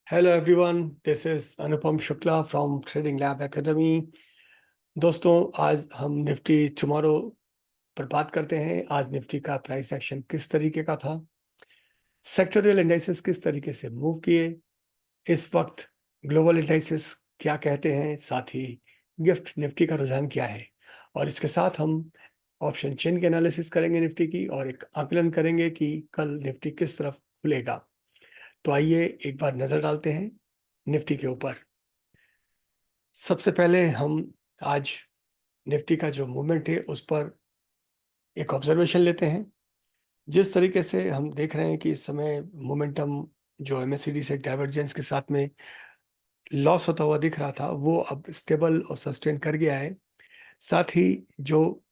Hello everyone, this is Anupam Shukla from trading lab academy. दोस्तों, आज हम निफ्टी टुमारो पर बात करते हैं। आज निफ्टी का प्राइस एक्शन किस तरीके का था, सेक्टोरियल इंडाइसेस किस तरीके से मूव किए, इस वक्त ग्लोबल इंडाइसेस क्या कहते हैं, साथ ही गिफ्ट निफ्टी का रुझान क्या है। और इसके साथ हम ऑप्शन चेन की एनालिसिस करेंगे निफ्टी की, और एक आकलन करेंगे कि कल निफ्टी किस तरफ खुलेगा। तो आइए एक बार नजर डालते हैं निफ्टी के ऊपर। सबसे पहले हम आज निफ्टी का जो मूवमेंट है उस पर एक ऑब्जर्वेशन लेते हैं। जिस तरीके से हम देख रहे हैं कि इस समय मोमेंटम जो एमएससीडी से डाइवर्जेंस के साथ में लॉस होता हुआ दिख रहा था, वो अब स्टेबल और सस्टेन कर गया है। साथ ही जो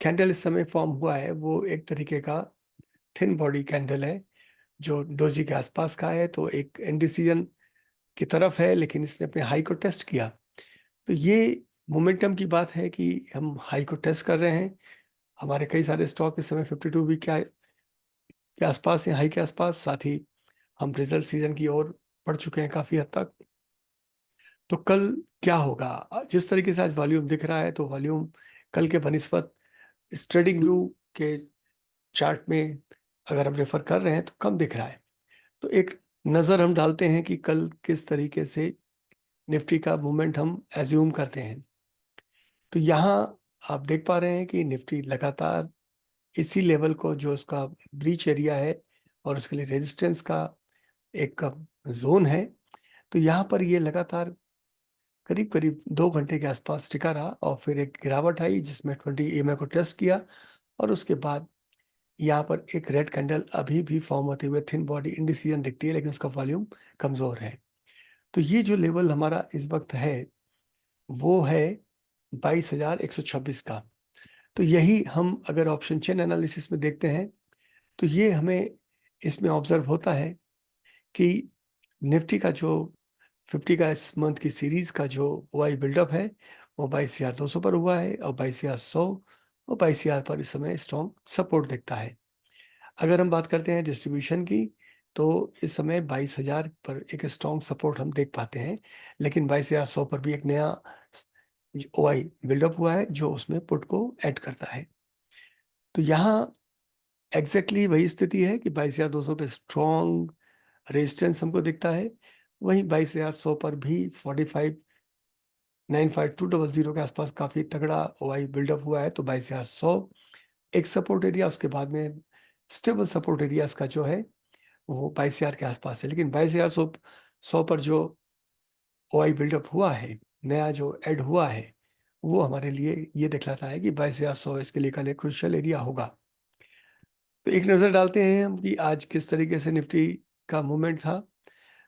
कैंडल इस समय फॉर्म हुआ है वो एक तरीके का थिन बॉडी कैंडल है, जो डोजी के आसपास का है, तो एक इंडिसीजन की तरफ है, लेकिन इसने अपने हाई को टेस्ट किया। तो ये मोमेंटम की बात है कि हम हाई को टेस्ट कर रहे हैं। हमारे कई सारे स्टॉक इस समय 52 वीक के आसपास हैं, हाई के आसपास। साथ ही हम रिजल्ट सीजन की ओर बढ़ चुके हैं काफी हद तक। तो कल क्या होगा, जिस तरीके से आज वॉल्यूम दिख रहा है, तो वॉल्यूम कल के बनिस्बत इस ट्रेडिंग व्यू के चार्ट में अगर हम रेफर कर रहे हैं तो कम दिख रहा है। तो एक नजर हम डालते हैं कि कल किस तरीके से निफ्टी का मूवमेंट हम एज्यूम करते हैं। तो यहाँ आप देख पा रहे हैं कि निफ्टी लगातार इसी लेवल को, जो उसका ब्रीच एरिया है और उसके लिए रेजिस्टेंस का एक जोन है, तो यहाँ पर ये लगातार करीब करीब 2 घंटे के आसपास टिका रहा, और फिर एक गिरावट आई जिसमें 20 EMA को टेस्ट किया, और उसके बाद यहाँ पर एक रेड कैंडल अभी भी फॉर्म होते हुए थिन बॉडी इंडिसीजन दिखती है, लेकिन उसका वॉल्यूम कमजोर है। तो ये जो लेवल हमारा इस वक्त है वो है 22,126 का। तो यही हम अगर ऑप्शन चेन एनालिसिस में देखते हैं तो ये हमें इसमें ऑब्जर्व होता है कि निफ्टी का जो 50 का इस मंथ की सीरीज का जो वाई बिल्डअप है वो 22,200 पर हुआ है, और 22,100 और 22,000 पर इस समय स्ट्रॉन्ग सपोर्ट दिखता है। अगर हम बात करते हैं डिस्ट्रीब्यूशन की, तो इस समय 22,000 पर एक स्ट्रॉन्ग सपोर्ट हम देख पाते हैं, लेकिन 22,100 पर भी एक नया ओआई बिल्डअप हुआ है जो उसमें पुट को ऐड करता है। तो यहाँ एग्जैक्टली वही स्थिति है कि 22,200 पे स्ट्रॉन्ग रेजिस्टेंस हमको दिखता है। वहीं 22,100 पर भी 45,95200 के आसपास काफी तगड़ा ओआई बिल्डअप हुआ है। तो 22,100 एक सपोर्ट एरिया, उसके बाद में स्टेबल सपोर्ट एरिया का जो है वो 22,000 के आसपास है। लेकिन 22,100 पर जो ओआई बिल्डअप हुआ है, नया जो ऐड हुआ है, वो हमारे लिए ये दिखलाता है कि 22,100 इसके लिए कल एक क्रुशियल एरिया होगा। तो एक नज़र डालते हैं हम कि आज किस तरीके से निफ्टी का मूवमेंट था।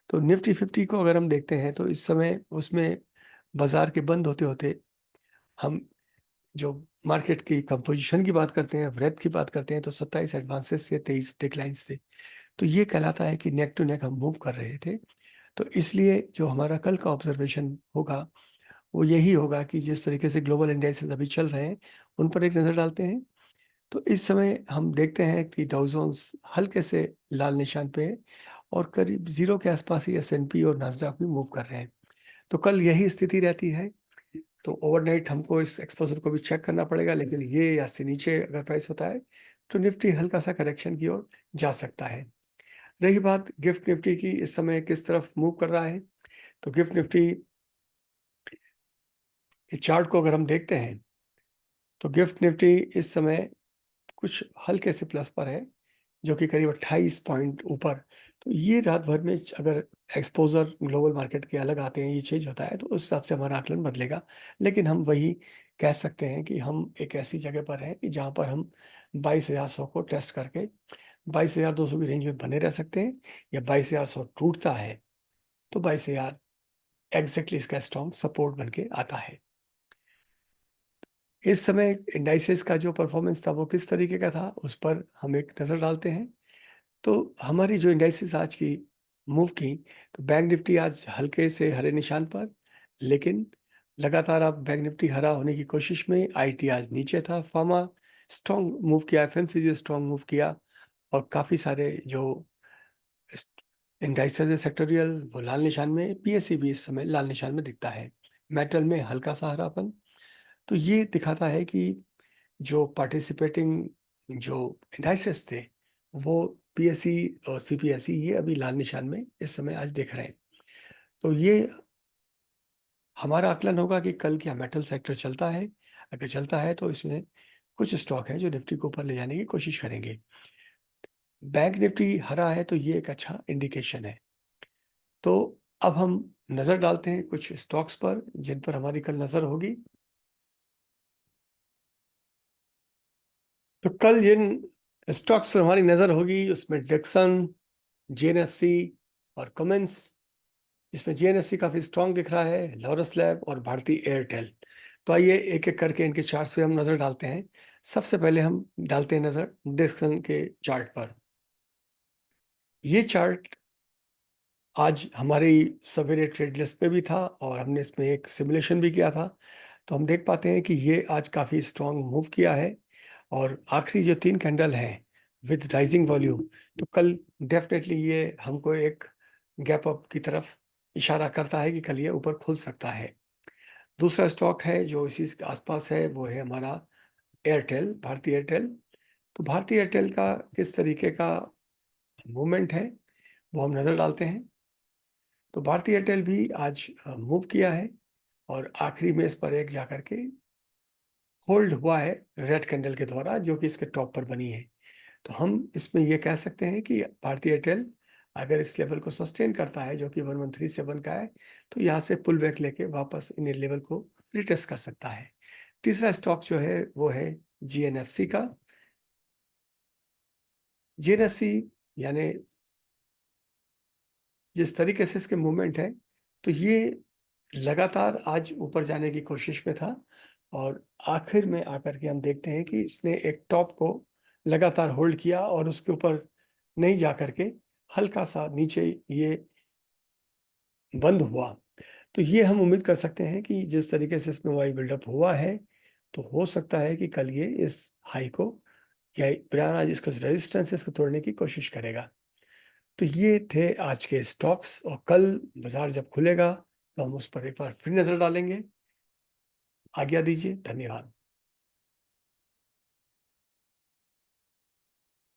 तो निफ्टी 50 को अगर हम देखते हैं तो इस समय उसमें बाजार के बंद होते होते हम जो मार्केट की कंपोजिशन की बात करते हैं, ब्रेथ की बात करते हैं, तो 27 एडवांसेस से 23 डिक्लाइंस थे। तो ये कहलाता है कि नेक टू नेक हम मूव कर रहे थे। तो इसलिए जो हमारा कल का ऑब्जर्वेशन होगा वो यही होगा कि जिस तरीके से ग्लोबल इंडेक्सेस अभी चल रहे हैं उन पर एक नज़र डालते हैं। तो इस समय हम देखते हैं कि डाउ जोन्स हल्के से लाल निशान पे है, और करीब जीरो के आसपास ही S&P और नास्डॉक भी मूव कर रहे हैं। तो कल यही स्थिति रहती है। तो ओवरनाइट हमको इस एक्सपोजर को भी चेक करना पड़ेगा, लेकिन ये या से नीचे अगर प्राइस होता है तो निफ्टी हल्का सा करेक्शन की ओर जा सकता है। रही बात गिफ्ट निफ्टी की, इस समय किस तरफ मूव कर रहा है, तो गिफ्ट निफ्टी इस चार्ट को अगर हम देखते हैं तो गिफ्ट निफ्टी इस समय कुछ हल्के से प्लस पर है, जो कि करीब 28 पॉइंट ऊपर। तो ये रात भर में अगर एक्सपोजर ग्लोबल मार्केट के अलग आते हैं, ये चेंज होता है, तो उस हिसाब से हमारा आकलन बदलेगा। लेकिन हम वही कह सकते हैं कि हम एक ऐसी जगह पर हैं कि जहाँ पर हम 22,100 को टेस्ट करके 22,200 की रेंज में बने रह सकते हैं, या 22,100 टूटता है तो 22,000 एग्जैक्टली इसका स्ट्रॉन्ग सपोर्ट बन के आता है। इस समय इंडाइसेस का जो परफॉर्मेंस था वो किस तरीके का था, उस पर हम एक नज़र डालते हैं। तो हमारी जो इंडाइसेस आज की मूव की, तो बैंक निफ्टी आज हल्के से हरे निशान पर, लेकिन लगातार आप बैंक निफ्टी हरा होने की कोशिश में। आईटी आज नीचे था, फार्मा स्ट्रॉन्ग मूव किया, एफएमसीजी स्ट्रॉन्ग मूव किया, और काफ़ी सारे जो इंडाइसेस सेक्टोरियल वो लाल निशान में, पीएसई भी इस समय लाल निशान में दिखता है। मेटल में हल्का सा हरापन, तो ये दिखाता है कि जो पार्टिसिपेटिंग जो इंडाइसेस थे वो पीएसई और सीपीएसई ये अभी लाल निशान में इस समय आज दिख रहे हैं। तो ये हमारा आकलन होगा कि कल क्या मेटल सेक्टर चलता है। अगर चलता है तो इसमें कुछ स्टॉक है जो निफ्टी को ऊपर ले जाने की कोशिश करेंगे। बैंक निफ्टी हरा है तो ये एक अच्छा इंडिकेशन है। तो अब हम नजर डालते हैं कुछ स्टॉक्स पर जिन पर हमारी कल नजर होगी। तो कल जिन स्टॉक्स पर हमारी नजर होगी उसमें डिक्सन, जेएनएफसी और कमेंस। इसमें जेएनएफसी काफी स्ट्रांग दिख रहा है, लॉरस लैब और भारती एयरटेल। तो आइए एक एक करके इनके चार्ट्स पे हम नजर डालते हैं। सबसे पहले हम डालते हैं नजर डिक्सन के चार्ट पर। ये चार्ट आज हमारी सवेरे ट्रेड लिस्ट में भी था और हमने इसमें एक सिमुलेशन भी किया था। तो हम देख पाते हैं कि ये आज काफी स्ट्रांग मूव किया है और आखिरी जो 3 कैंडल हैं विद राइजिंग वॉल्यूम, तो कल डेफिनेटली ये हमको एक गैप अप की तरफ इशारा करता है कि कल ये ऊपर खुल सकता है। दूसरा स्टॉक है जो इसी के आसपास है, वो है हमारा एयरटेल, भारती एयरटेल। तो भारती एयरटेल का किस तरीके का मूवमेंट है वो हम नजर डालते हैं। तो भारती एयरटेल भी आज मूव किया है और आखिरी में इस पर एक जाकर के होल्ड हुआ है रेड कैंडल के द्वारा, जो कि इसके टॉप पर बनी है। तो हम इसमें ये कह सकते हैं कि भारती एयरटेल अगर इस लेवल को सस्टेन करता है जो कि 1137 का है, तो यहाँ से पुल बैक लेके वापस इन लेवल को रिटेस्ट कर सकता है। तीसरा स्टॉक जो है वो है जीएनएफसी का। जीएनएफसी यानी जिस तरीके से इसके मूवमेंट है, तो ये लगातार आज ऊपर जाने की कोशिश में था और आखिर में आकर के हम देखते हैं कि इसने एक टॉप को लगातार होल्ड किया और उसके ऊपर नहीं जा करके हल्का सा नीचे ये बंद हुआ। तो ये हम उम्मीद कर सकते हैं कि जिस तरीके से इसमें वाई बिल्डअप हुआ है, तो हो सकता है कि कल ये इस हाई को या पुराना जिसका रेजिस्टेंस है इसको तोड़ने की कोशिश करेगा। तो ये थे आज के स्टॉक्स और कल बाजार जब खुलेगा तो हम उस पर एक बार फिर नजर डालेंगे। आज्ञा दीजिए, धन्यवाद।